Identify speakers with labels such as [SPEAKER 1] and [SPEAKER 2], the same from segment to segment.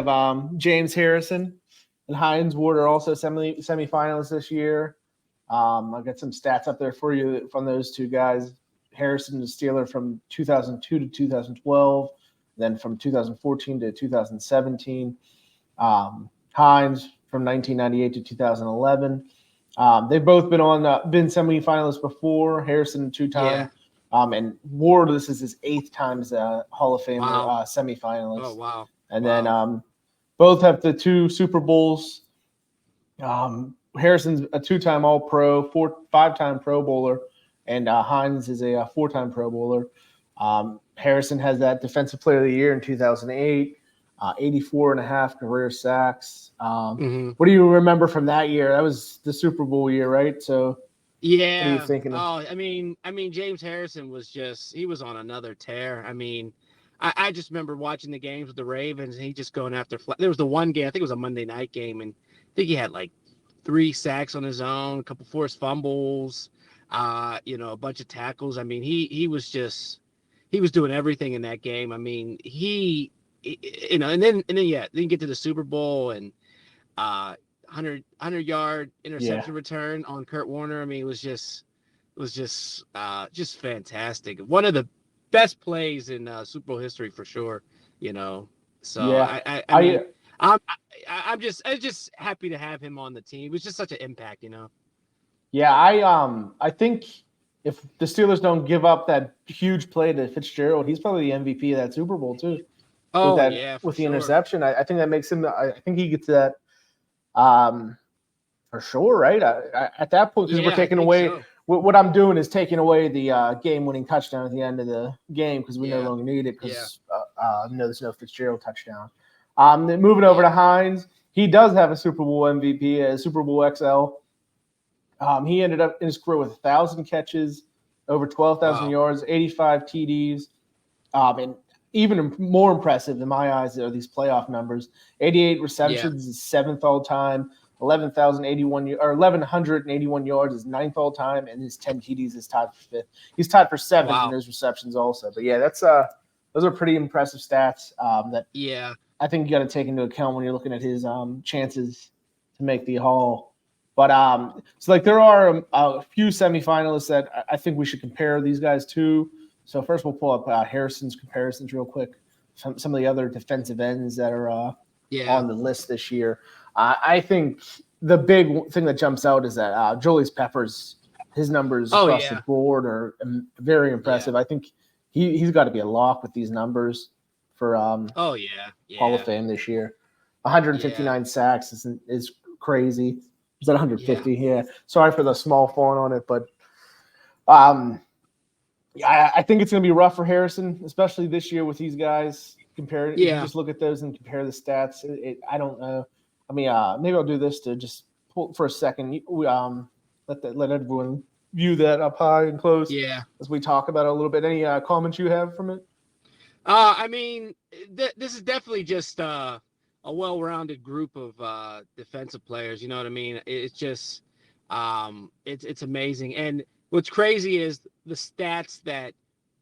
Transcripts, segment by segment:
[SPEAKER 1] have James Harrison and Hines Ward are also semifinalists this year. I got some stats up there for you from those two guys. Harrison is Steeler from 2002 to 2012, then from 2014 to 2017. Hines from 1998 to 2011. They've both been semifinalists before. Harrison 2-time, and Ward, this is his 8th time as a Hall of Fame semifinalist.
[SPEAKER 2] Oh wow!
[SPEAKER 1] And then both have the 2 Super Bowls. Harrison's a 2-time All-Pro, 5-time Pro Bowler, and Hines is a 4-time Pro Bowler. Harrison has that Defensive Player of the Year in 2008, 84.5 career sacks. What do you remember from that year? That was the Super Bowl year, right? So
[SPEAKER 2] yeah.
[SPEAKER 1] What are you thinking of?
[SPEAKER 2] I mean, James Harrison he was on another tear. I mean, I just remember watching the games with the Ravens, and he just going after. There was the one game, I think it was a Monday night game, and I think he had like 3 sacks on his own, a couple forced fumbles, a bunch of tackles. I mean, he was doing everything in that game. I mean, and then get to the Super Bowl and 100-yard interception return on Kurt Warner. I mean, it was just fantastic. One of the best plays in Super Bowl history for sure. So I'm just happy to have him on the team. It was just such an impact.
[SPEAKER 1] Yeah, I think if the Steelers don't give up that huge play to Fitzgerald, he's probably the MVP of that Super Bowl too. With the interception, I think that makes him. I think he gets that for sure, right? At that point, because we're taking away. So. What I'm doing is taking away the game-winning touchdown at the end of the game because we no longer need it because there's no Fitzgerald touchdown. Then moving over to Hines, he does have a Super Bowl MVP, a Super Bowl XL. He ended up in his career with 1,000 catches, over 12,000 yards, 85 TDs, and even more impressive in my eyes are these playoff numbers. 88 receptions is 7th all time. 11,181 yards is 9th all time, and his 10 TDs is tied for 5th. He's tied for 7th in those receptions also. But that's those are pretty impressive stats. I think you got to take into account when you're looking at his chances to make the Hall. But there are a few semifinalists that I think we should compare these guys to. So first we'll pull up Harrison's comparisons real quick. Some of the other defensive ends that are on the list this year. I think the big thing that jumps out is that Julius Peppers, his numbers across the board are very impressive. I think he's got to be a lock with these numbers for Hall of Fame this year. 159 sacks is crazy. Is that 150? Yeah. Sorry for the small font on it, but I think it's going to be rough for Harrison, especially this year with these guys. If you just look at those and compare the stats, I don't know. I mean, maybe I'll do this to just pull for a second. Let everyone view that up high and close.
[SPEAKER 2] Yeah.
[SPEAKER 1] As we talk about it a little bit. Any comments you have from it?
[SPEAKER 2] I mean, this is definitely just a well-rounded group of defensive players. You know what I mean? It's just it's amazing. And what's crazy is the stats that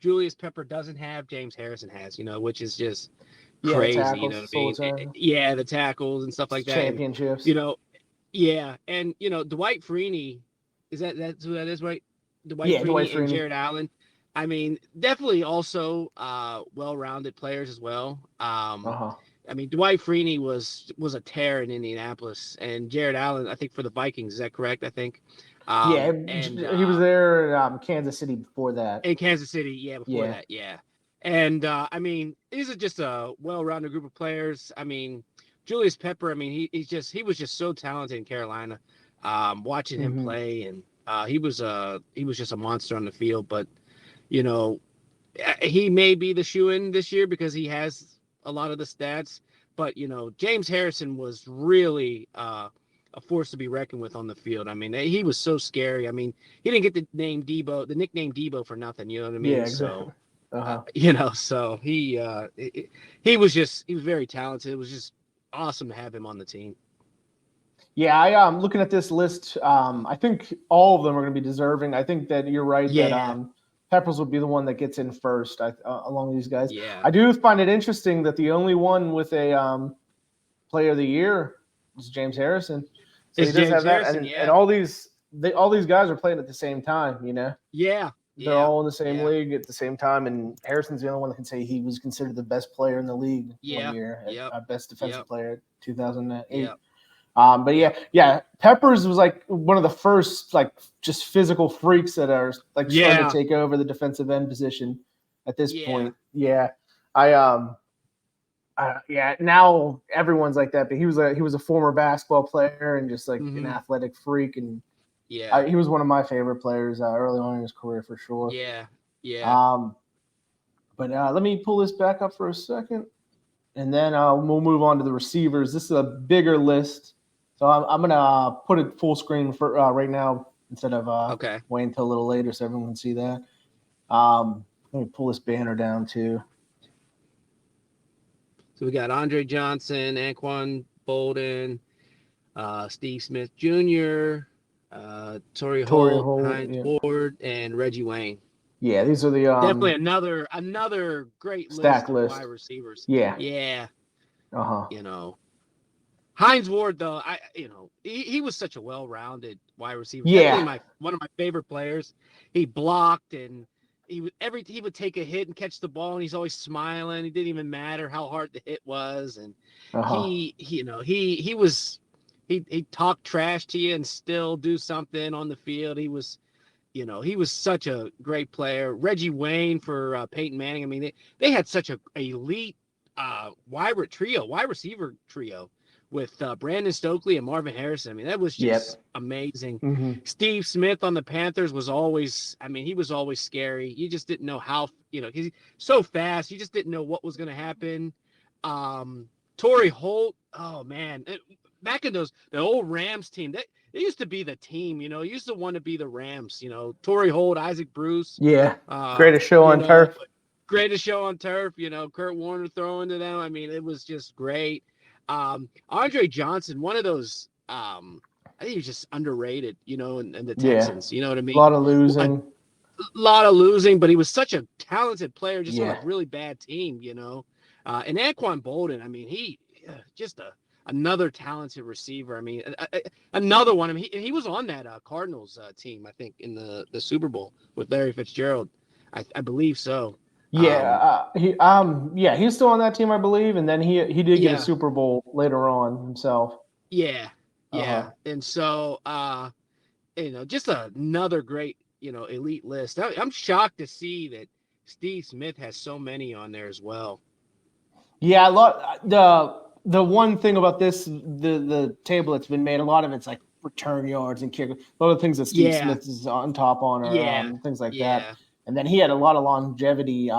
[SPEAKER 2] Julius Pepper doesn't have, James Harrison has. Which is just crazy.
[SPEAKER 1] Tackles,
[SPEAKER 2] you know what I mean? The tackles and stuff like that.
[SPEAKER 1] Championships.
[SPEAKER 2] And, and Dwight Freeney, that's who that is, right? Dwight Freeney and Jared Allen. I mean, definitely also well-rounded players as well. I mean, Dwight Freeney was a tear in Indianapolis, and Jared Allen, I think, for the Vikings. Is that correct? I think.
[SPEAKER 1] He was there in Kansas City before that.
[SPEAKER 2] In Kansas City, before that. And I mean, these are just a well-rounded group of players. I mean, Julius Pepper. I mean, he was just so talented in Carolina. Watching him play, and he was just a monster on the field. But he may be the shoe-in this year because he has a lot of the stats. But James Harrison was really a force to be reckoned with on the field. I mean, he was so scary. I mean, he didn't get the nickname Debo for nothing. You know what I mean?
[SPEAKER 1] Yeah, exactly.
[SPEAKER 2] So he was very talented. It was just awesome to have him on the team.
[SPEAKER 1] Yeah, I'm looking at this list. I think all of them are going to be deserving. I think that you're right that Peppers will be the one that gets in first along these guys.
[SPEAKER 2] Yeah.
[SPEAKER 1] I do find it interesting that the only one with a player of the year is James Harrison. So
[SPEAKER 2] it's
[SPEAKER 1] he does
[SPEAKER 2] James
[SPEAKER 1] have that,
[SPEAKER 2] Harrison,
[SPEAKER 1] and all these guys are playing at the same time.
[SPEAKER 2] Yeah.
[SPEAKER 1] They're all in the same league at the same time, and Harrison's the only one that can say he was considered the best player in the league one year, best defensive player at 2008.
[SPEAKER 2] Yep.
[SPEAKER 1] But yeah, Peppers was like one of the first like just physical freaks that are like starting to take over the defensive end position at this point. Yeah, now everyone's like that, but he was a former basketball player and just like an athletic freak, and he was one of my favorite players early on in his career for sure. But let me pull this back up for a second, and then we'll move on to the receivers. This is a bigger list, so I'm gonna put it full screen for right now instead of waiting until a little later so everyone can see that. Let me pull this banner down too.
[SPEAKER 2] So we got Andre Johnson, Anquan Bolden, Steve Smith Jr., Torrey Holt, Hines Ward, and Reggie Wayne.
[SPEAKER 1] Yeah, these are the
[SPEAKER 2] definitely another great
[SPEAKER 1] stack
[SPEAKER 2] list of wide receivers.
[SPEAKER 1] Yeah.
[SPEAKER 2] Hines Ward though, he was such a well-rounded wide receiver.
[SPEAKER 1] Yeah,
[SPEAKER 2] definitely one of my favorite players. He blocked and he would take a hit and catch the ball, and he's always smiling. It didn't even matter how hard the hit was, and he talked trash to you and still do something on the field. He was such a great player. Reggie Wayne for Peyton Manning. I mean, they had such a elite wide receiver trio with Brandon Stokely and Marvin Harrison. I mean, that was just amazing. Steve Smith on the Panthers was always scary. You just didn't know how, he's so fast. You just didn't know what was going to happen. Torrey Holt, oh man, back in the old Rams team, it used to be the team, it used to want to be the Rams, Torrey Holt, Isaac Bruce.
[SPEAKER 1] Yeah. Greatest show on turf.
[SPEAKER 2] Greatest show on turf, Kurt Warner throwing to them. I mean, it was just great. Andre Johnson, one of those, I think he's just underrated, in the Texans. You know what I mean?
[SPEAKER 1] A lot of losing.
[SPEAKER 2] But he was such a talented player, just on a really bad team, And Anquan Bolden, I mean, he just another talented receiver. I mean, another one. I mean, he was on that Cardinals team, I think, in the Super Bowl with Larry Fitzgerald. I believe so.
[SPEAKER 1] Yeah, he's still on that team, I believe, and then he did get a Super Bowl later on himself.
[SPEAKER 2] Yeah, and so just another great elite list. I'm shocked to see that Steve Smith has so many on there as well.
[SPEAKER 1] Yeah, the one thing about this the table that's been made, a lot of it's like return yards and kick. A lot of things that Steve Smith is on top on, or things like that. And then he had a lot of longevity.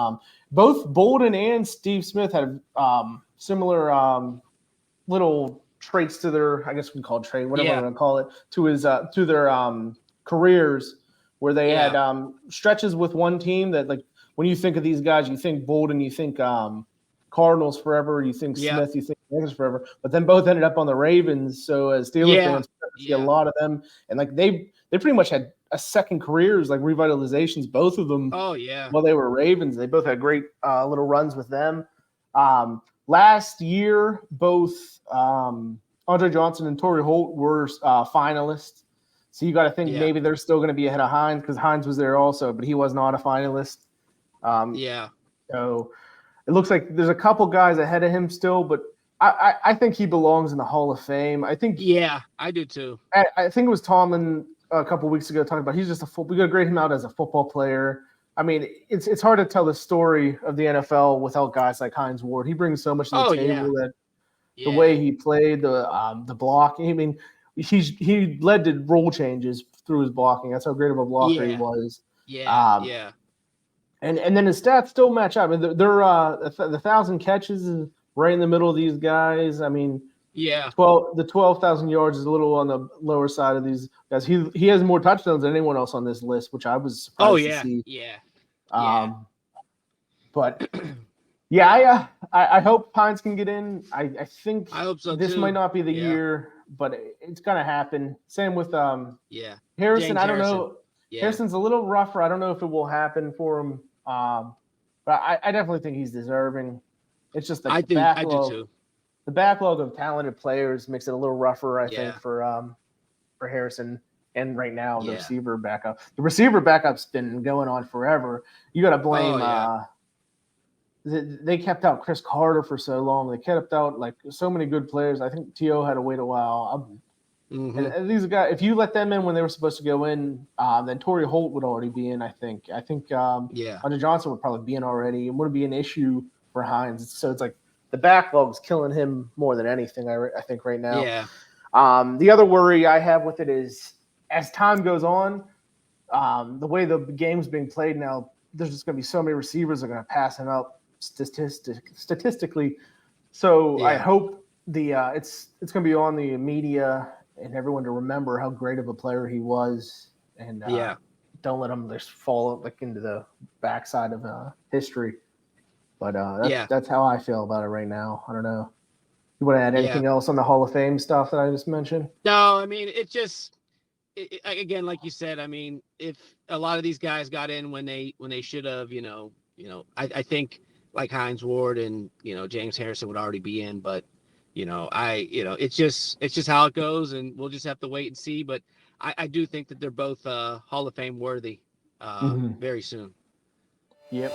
[SPEAKER 1] Both Bolden and Steve Smith had similar little traits to their, I guess we call it trait, whatever I'm going to call it, to their careers, where they had stretches with one team that, like, when you think of these guys, you think Bolden, you think Cardinals forever, you think Smith, you think Panthers forever, but then both ended up on the Ravens. So as Steelers fans, see a lot of them, and like they pretty much had a second careers, like revitalizations, both of them.
[SPEAKER 2] Oh yeah.
[SPEAKER 1] While they were Ravens, they both had great little runs with them. Last year, both Andre Johnson and Torrey Holt were finalists. So you got to think maybe they're still going to be ahead of Hines, because Hines was there also, but he was not a finalist. So it looks like there's a couple guys ahead of him still, but I think he belongs in the Hall of Fame. I think.
[SPEAKER 2] Yeah, I do too.
[SPEAKER 1] I think it was Tomlin a couple of weeks ago talking about he's just we got to grade him out as a football player. I mean, it's hard to tell the story of the NFL without guys like Hines Ward. He brings so much to the table that the way he played, the blocking. I mean, he led to rule changes through his blocking. That's how great of a blocker he was. And then his stats still match up. I mean, they're the 1,000 catches is right in the middle of these guys. I mean, the 12,000 yards is a little on the lower side of these guys. He has more touchdowns than anyone else on this list, which I was surprised to see. But I hope Hines can get in. I think
[SPEAKER 2] I hope so
[SPEAKER 1] this
[SPEAKER 2] too.
[SPEAKER 1] might not be the year, but it's gonna happen. Same with Harrison.
[SPEAKER 2] James
[SPEAKER 1] I don't know. Harrison's a little rougher. I don't know if it will happen for him. But I definitely think he's deserving. It's just the
[SPEAKER 2] I do too.
[SPEAKER 1] the backlog of talented players makes it a little rougher, I think, for Harrison. And right now, the receiver backup. The receiver backup's been going on forever. You got to blame. They kept out Chris Carter for so long. They kept out like so many good players. I think T.O. had to wait a while. And these guys, if you let them in when they were supposed to go in, then Torrey Holt would already be in. I think Hunter Johnson would probably be in already. It would be an issue for Hines. So it's like the backlog's killing him more than anything. I think right now.
[SPEAKER 2] Yeah.
[SPEAKER 1] The other worry I have with it is as time goes on, the way the game's being played now, there's just going to be so many receivers that are going to pass him up statistically. So I hope it's going to be on the media and everyone to remember how great of a player he was, and don't let him just fall like into the backside of history. But that's how I feel about it right now. I don't know. You want to add anything else on the Hall of Fame stuff that I just mentioned?
[SPEAKER 2] No, I mean, again, like you said, I mean, if a lot of these guys got in when they should have, I think like Hines Ward and, James Harrison would already be in, but, it's just how it goes, and we'll just have to wait and see. But I do think that they're both Hall of Fame worthy very soon.
[SPEAKER 1] Yep.